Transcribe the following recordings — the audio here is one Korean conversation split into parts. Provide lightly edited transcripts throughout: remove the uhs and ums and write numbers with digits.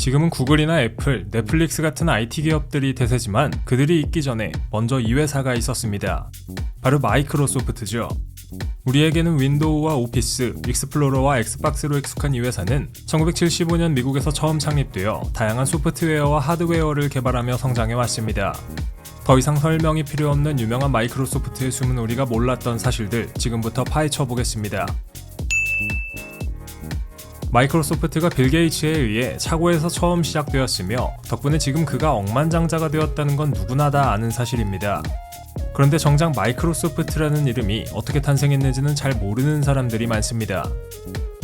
지금은 구글이나 애플, 넷플릭스 같은 IT 기업들이 대세지만 그들이 있기 전에 먼저 이 회사가 있었습니다. 바로 마이크로소프트죠. 우리에게는 윈도우와 오피스, 익스플로러와 엑스박스로 익숙한 이 회사는 1975년 미국에서 처음 창립되어 다양한 소프트웨어와 하드웨어를 개발하며 성장해 왔습니다. 더 이상 설명이 필요 없는 유명한 마이크로소프트의 숨은 우리가 몰랐던 사실들 지금부터 파헤쳐 보겠습니다. 마이크로소프트가 빌 게이츠에 의해 차고에서 처음 시작되었으며 덕분에 지금 그가 억만장자가 되었다는 건 누구나 다 아는 사실입니다. 그런데 정작 마이크로소프트라는 이름이 어떻게 탄생했는지는 잘 모르는 사람들이 많습니다.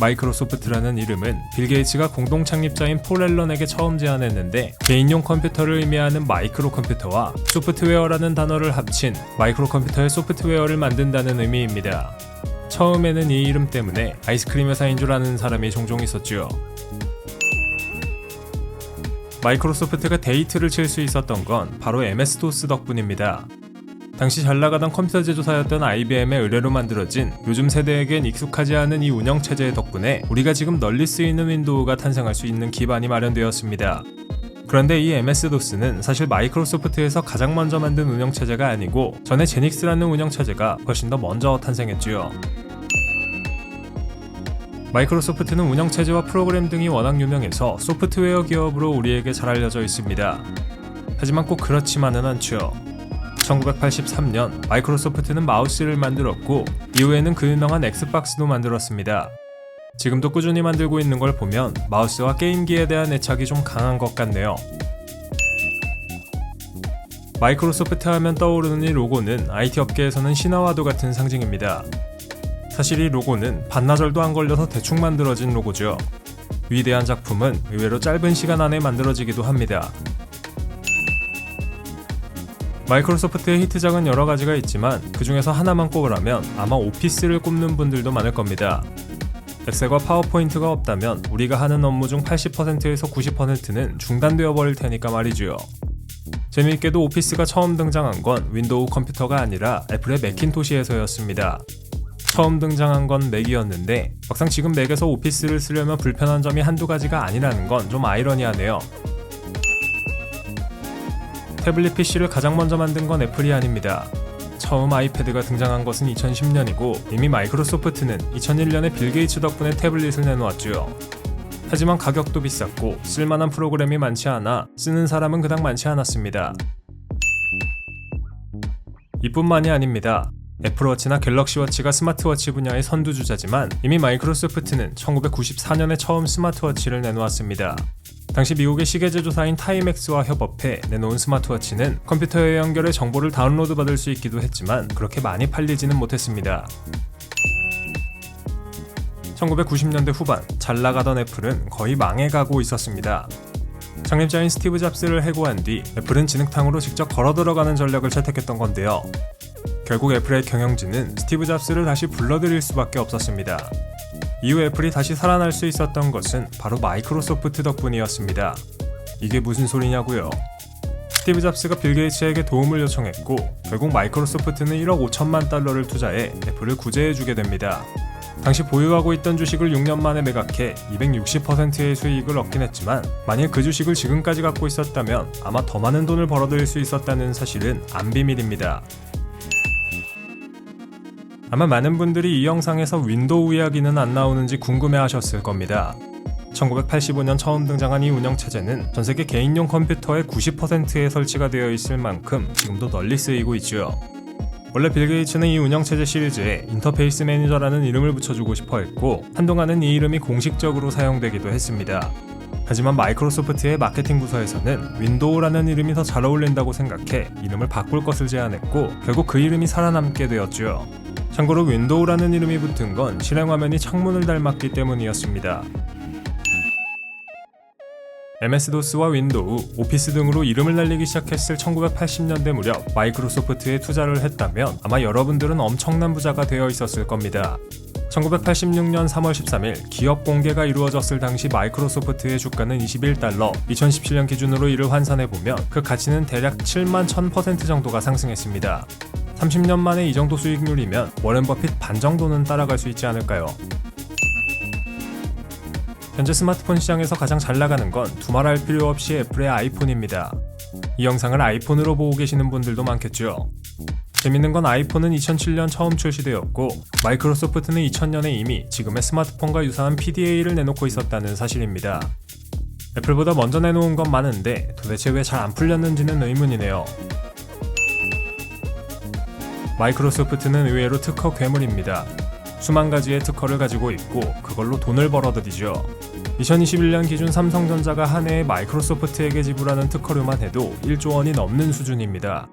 마이크로소프트라는 이름은 빌 게이츠가 공동 창립자인 폴 앨런에게 처음 제안했는데 개인용 컴퓨터를 의미하는 마이크로 컴퓨터와 소프트웨어라는 단어를 합친 마이크로 컴퓨터의 소프트웨어를 만든다는 의미입니다. 처음에는 이 이름 때문에 아이스크림 회사인 줄 아는 사람이 종종 있었죠. 마이크로소프트가 데이트를 칠 수 있었던 건 바로 MS-DOS 덕분입니다. 당시 잘나가던 컴퓨터 제조사였던 IBM의 의뢰로 만들어진 요즘 세대에겐 익숙하지 않은 이 운영체제 덕분에 우리가 지금 널리 쓰이는 윈도우가 탄생할 수 있는 기반이 마련되었습니다. 그런데 이 MS-DOS는 사실 마이크로소프트에서 가장 먼저 만든 운영체제가 아니고 전에 제닉스라는 운영체제가 훨씬 더 먼저 탄생했지요. 마이크로소프트는 운영체제와 프로그램 등이 워낙 유명해서 소프트웨어 기업으로 우리에게 잘 알려져 있습니다. 하지만 꼭 그렇지만은 않죠. 1983년 마이크로소프트는 마우스를 만들었고 이후에는 그 유명한 엑스박스도 만들었습니다. 지금도 꾸준히 만들고 있는 걸 보면 마우스와 게임기에 대한 애착이 좀 강한 것 같네요. 마이크로소프트 하면 떠오르는 이 로고는 IT 업계에서는 신화와도 같은 상징입니다. 사실 이 로고는 반나절도 안 걸려서 대충 만들어진 로고죠. 위대한 작품은 의외로 짧은 시간 안에 만들어지기도 합니다. 마이크로소프트의 히트작은 여러 가지가 있지만 그 중에서 하나만 꼽으라면 아마 오피스를 꼽는 분들도 많을 겁니다. 엑셀과 파워포인트가 없다면 우리가 하는 업무 중 80%에서 90%는 중단되어 버릴 테니까 말이죠. 재미있게도 오피스가 처음 등장한 건 윈도우 컴퓨터가 아니라 애플의 매킨토시에서였습니다. 처음 등장한 건 맥이었는데 막상 지금 맥에서 오피스를 쓰려면 불편한 점이 한두 가지가 아니라는 건 좀 아이러니하네요. 태블릿 PC를 가장 먼저 만든 건 애플이 아닙니다. 처음 아이패드가 등장한 것은 2010년이고 이미 마이크로소프트는 2001년에 빌 게이츠 덕분에 태블릿을 내놓았죠. 하지만 가격도 비쌌고 쓸만한 프로그램이 많지 않아 쓰는 사람은 그닥 많지 않았습니다. 이뿐만이 아닙니다. 애플워치나 갤럭시워치가 스마트워치 분야의 선두주자지만 이미 마이크로소프트는 1994년에 처음 스마트워치를 내놓았습니다. 당시 미국의 시계 제조사인 타이맥스와 협업해 내놓은 스마트워치는 컴퓨터에 연결해 정보를 다운로드 받을 수 있기도 했지만 그렇게 많이 팔리지는 못했습니다. 1990년대 후반 잘 나가던 애플은 거의 망해가고 있었습니다. 창립자인 스티브 잡스를 해고한 뒤 애플은 진흙탕으로 직접 걸어 들어가는 전략을 채택했던 건데요. 결국 애플의 경영진은 스티브 잡스를 다시 불러들일 수밖에 없었습니다. 이후 애플이 다시 살아날 수 있었던 것은 바로 마이크로소프트 덕분이었습니다. 이게 무슨 소리냐고요? 스티브 잡스가 빌 게이츠에게 도움을 요청했고 결국 마이크로소프트는 1억 5천만 달러를 투자해 애플을 구제해주게 됩니다. 당시 보유하고 있던 주식을 6년 만에 매각해 260%의 수익을 얻긴 했지만 만일 그 주식을 지금까지 갖고 있었다면 아마 더 많은 돈을 벌어들일 수 있었다는 사실은 안 비밀입니다. 아마 많은 분들이 이 영상에서 윈도우 이야기는 안 나오는지 궁금해하셨을 겁니다. 1985년 처음 등장한 이 운영체제는 전세계 개인용 컴퓨터의 90%에 설치가 되어 있을 만큼 지금도 널리 쓰이고 있죠. 원래 빌 게이츠는 이 운영체제 시리즈에 인터페이스 매니저라는 이름을 붙여주고 싶어 했고 한동안은 이 이름이 공식적으로 사용되기도 했습니다. 하지만 마이크로소프트의 마케팅 부서에서는 윈도우라는 이름이 더 잘 어울린다고 생각해 이름을 바꿀 것을 제안했고 결국 그 이름이 살아남게 되었죠. 참고로 윈도우라는 이름이 붙은 건 실행화면이 창문을 닮았기 때문이었습니다. MS-DOS와 윈도우, 오피스 등으로 이름을 날리기 시작했을 1980년대 무렵 마이크로소프트에 투자를 했다면 아마 여러분들은 엄청난 부자가 되어 있었을 겁니다. 1986년 3월 13일 기업 공개가 이루어졌을 당시 마이크로소프트의 주가는 21달러, 2017년 기준으로 이를 환산해보면 그 가치는 대략 7만 1000% 정도가 상승했습니다. 30년 만에 이 정도 수익률이면 워렌 버핏 반 정도는 따라갈 수 있지 않을까요? 현재 스마트폰 시장에서 가장 잘 나가는 건 두말할 필요 없이 애플의 아이폰입니다. 이 영상을 아이폰으로 보고 계시는 분들도 많겠죠. 재밌는 건 아이폰은 2007년 처음 출시되었고 마이크로소프트는 2000년에 이미 지금의 스마트폰과 유사한 PDA를 내놓고 있었다는 사실입니다. 애플보다 먼저 내놓은 건 많은데 도대체 왜 잘 안 풀렸는지는 의문이네요. 마이크로소프트는 의외로 특허 괴물입니다. 수만 가지의 특허를 가지고 있고 그걸로 돈을 벌어들이죠. 2021년 기준 삼성전자가 한 해에 마이크로소프트에게 지불하는 특허료만 해도 1조 원이 넘는 수준입니다.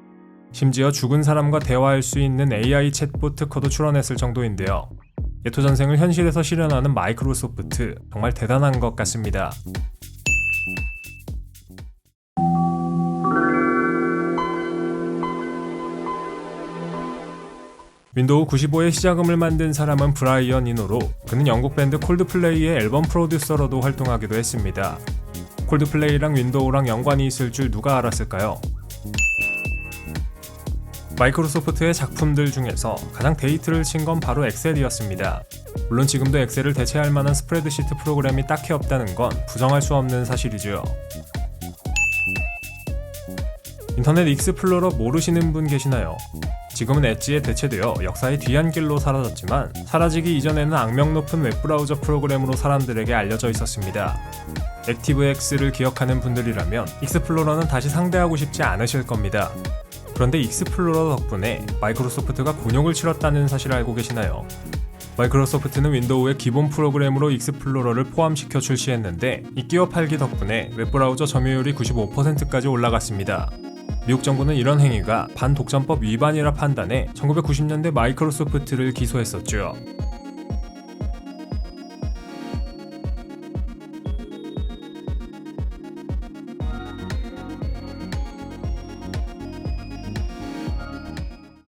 심지어 죽은 사람과 대화할 수 있는 AI 챗봇 특허도 출원했을 정도인데요. 예토전생을 현실에서 실현하는 마이크로소프트, 정말 대단한 것 같습니다. 윈도우 95의 시작음을 만든 사람은 브라이언 이노로, 그는 영국 밴드 콜드플레이의 앨범 프로듀서로도 활동하기도 했습니다. 콜드플레이랑 윈도우랑 연관이 있을 줄 누가 알았을까요? 마이크로소프트의 작품들 중에서 가장 데이트를 친 건 바로 엑셀이었습니다. 물론 지금도 엑셀을 대체할 만한 스프레드시트 프로그램이 딱히 없다는 건 부정할 수 없는 사실이죠. 인터넷 익스플로러 모르시는 분 계시나요? 지금은 엣지에 대체되어 역사의 뒤안길로 사라졌지만 사라지기 이전에는 악명 높은 웹브라우저 프로그램으로 사람들에게 알려져 있었습니다. 액티브엑스를 기억하는 분들이라면 익스플로러는 다시 상대하고 싶지 않으실 겁니다. 그런데 익스플로러 덕분에 마이크로소프트가 곤욕을 치렀다는 사실을 알고 계시나요? 마이크로소프트는 윈도우의 기본 프로그램으로 익스플로러를 포함시켜 출시했는데 이 끼워 팔기 덕분에 웹브라우저 점유율이 95%까지 올라갔습니다. 미국 정부는 이런 행위가 반독점법 위반이라 판단해 1990년대 마이크로소프트를 기소했었죠.